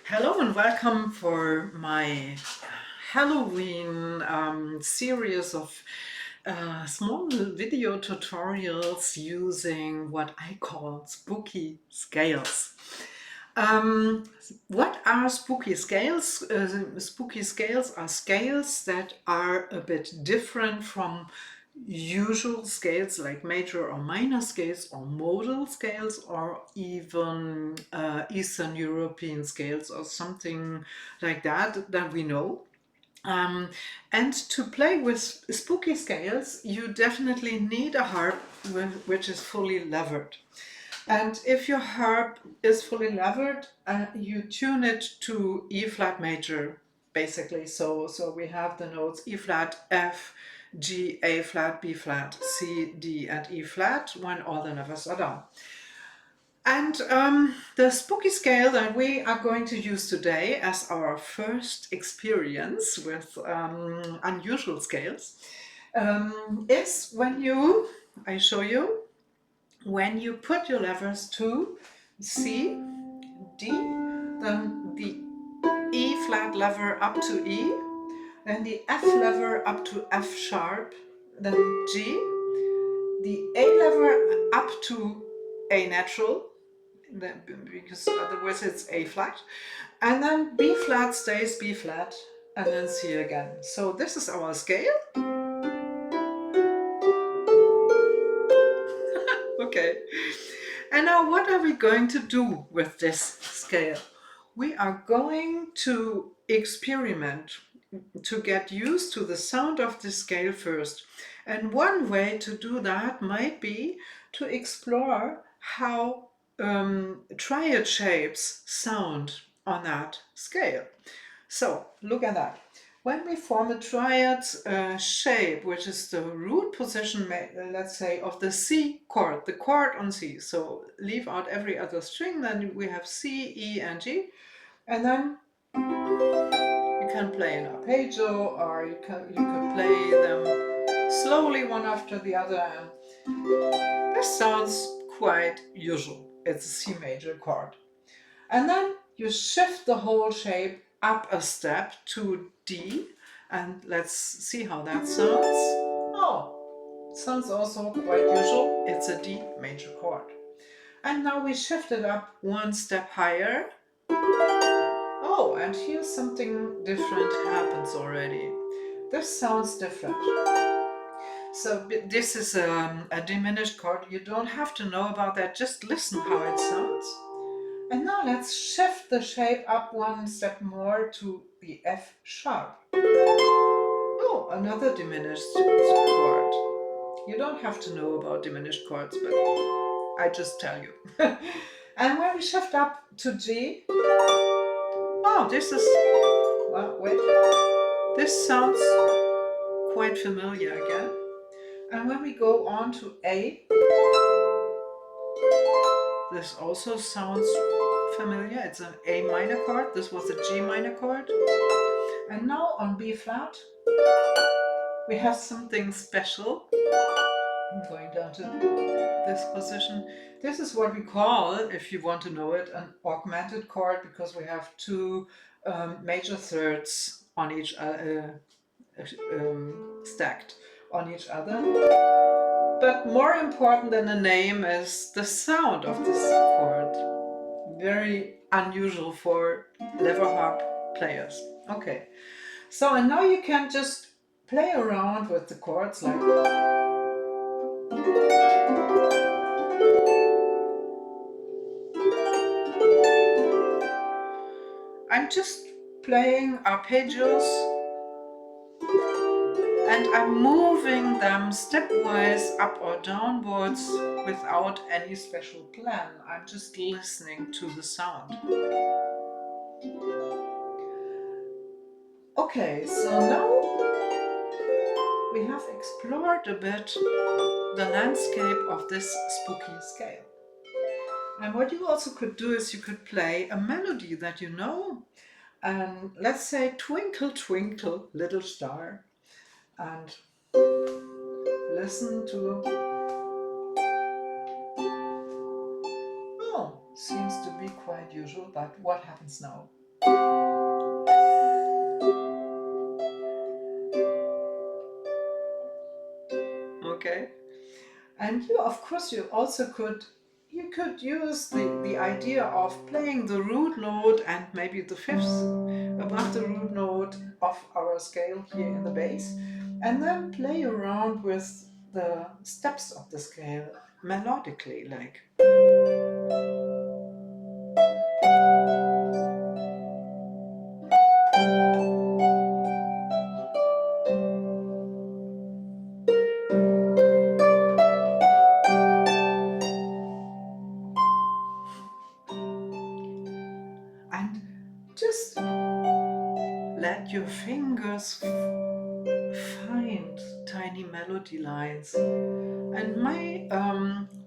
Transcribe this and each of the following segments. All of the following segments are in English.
Hello and welcome for my Halloween series of small video tutorials using what I call spooky scales. What are spooky scales? Spooky scales are scales that are a bit different from usual scales like major or minor scales or modal scales or even Eastern European scales or something like that we know. And to play with spooky scales, you definitely need a harp which is fully levered. And if your harp is fully levered, you tune it to E flat major, basically. So we have the notes E flat, F, G, A flat, B flat, C, D, and E flat when all the levers are down. And the spooky scale that we are going to use today as our first experience with unusual scales is I show you, when you put your levers to C, D, then the E flat lever up to E, then the F lever up to F sharp, then G, the A lever up to A natural, because otherwise it's A flat, and then B flat stays B flat, and then C again. So this is our scale. Okay. And now what are we going to do with this scale? We are going to experiment to get used to the sound of the scale first. And one way to do that might be to explore how triad shapes sound on that scale. So look at that. When we form a triad shape, which is the root position, let's say, of the C chord, the chord on C, so leave out every other string, then we have C, E, and G, and then you can play an arpeggio, or you could play them slowly one after the other, and this sounds quite usual. It's a C major chord. And then you shift the whole shape up a step to D, and let's see how that sounds. Oh, it sounds also quite usual. It's a D major chord. And now we shift it up one step higher. Oh, and here's something different happens already. This sounds different. So this is a diminished chord. You don't have to know about that. Just listen how it sounds. And now let's shift the shape up one step more to the F sharp. Oh, another diminished chord. You don't have to know about diminished chords, but I just tell you. And when we shift up to G, oh, this is, well, wait, this sounds quite familiar again. And when we go on to A, this also sounds familiar. It's an A minor chord. This was a G minor chord. And now on B flat, we have something special. I'm going down to this position. This is what we call, if you want to know it, an augmented chord, because we have two major thirds on each stacked on each other. But more important than the name is the sound of this chord. Very unusual for lever harp players. Okay, so and now you can just play around with the chords like. I'm just playing arpeggios and I'm moving them stepwise up or downwards without any special plan. I'm just listening to the sound. Okay, so now we have explored a bit the landscape of this spooky scale. And what you also could do is you could play a melody that you know, and let's say Twinkle Twinkle Little Star, and listen to. Oh, seems to be quite usual, but what happens now? And you, of course, you could use the idea of playing the root note and maybe the fifth above the root note of our scale here in the bass, and then play around with the steps of the scale melodically, like. And just let your fingers find tiny melody lines. And my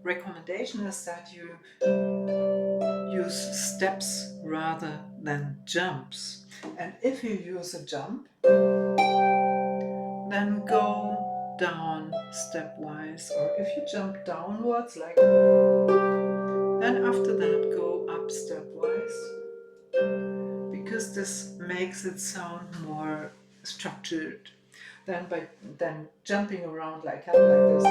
recommendation is that you use steps rather than jumps. And if you use a jump, then go down stepwise. Or if you jump downwards, like, then after that go up stepwise, because this makes it sound more structured than jumping around like hell like this.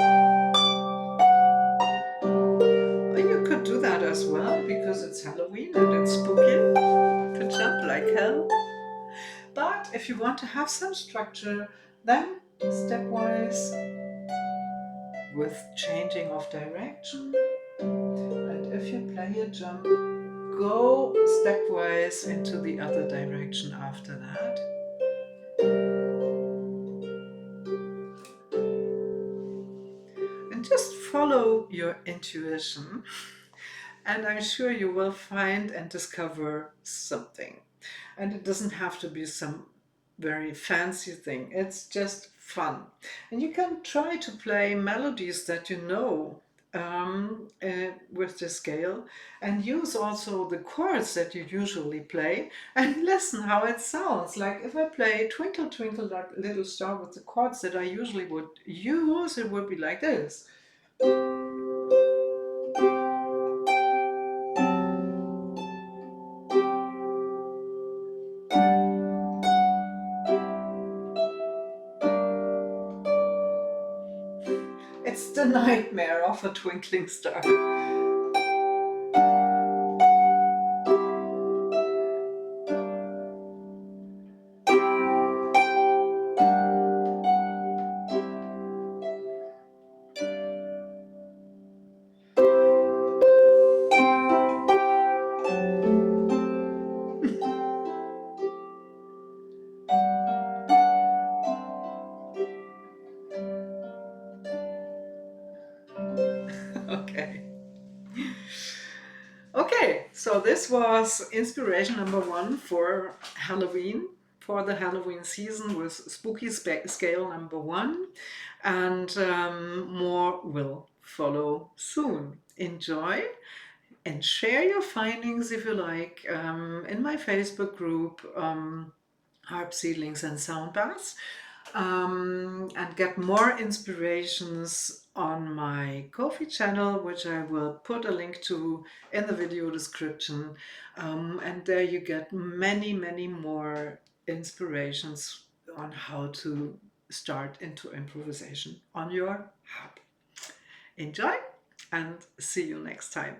You could do that as well, because it's Halloween and it's spooky to jump like hell. But if you want to have some structure, then stepwise with changing of direction. And if you play a jump, go stepwise into the other direction after that. And just follow your intuition, and I'm sure you will find and discover something. And it doesn't have to be some very fancy thing, it's just fun. And you can try to play melodies that you know with the scale, and use also the chords that you usually play, and listen how it sounds. Like if I play Twinkle Twinkle Little Star with the chords that I usually would use, it would be like this. It's the nightmare of a twinkling star. Okay. Okay, so this was inspiration number one for Halloween, for the Halloween season, with spooky scale number one, and more will follow soon. Enjoy and share your findings if you like in my Facebook group, Harp Seedlings and Sound Baths. And get more inspirations on my Ko-fi channel, which I will put a link to in the video description. And there you get many, many more inspirations on how to start into improvisation on your harp. Enjoy and see you next time.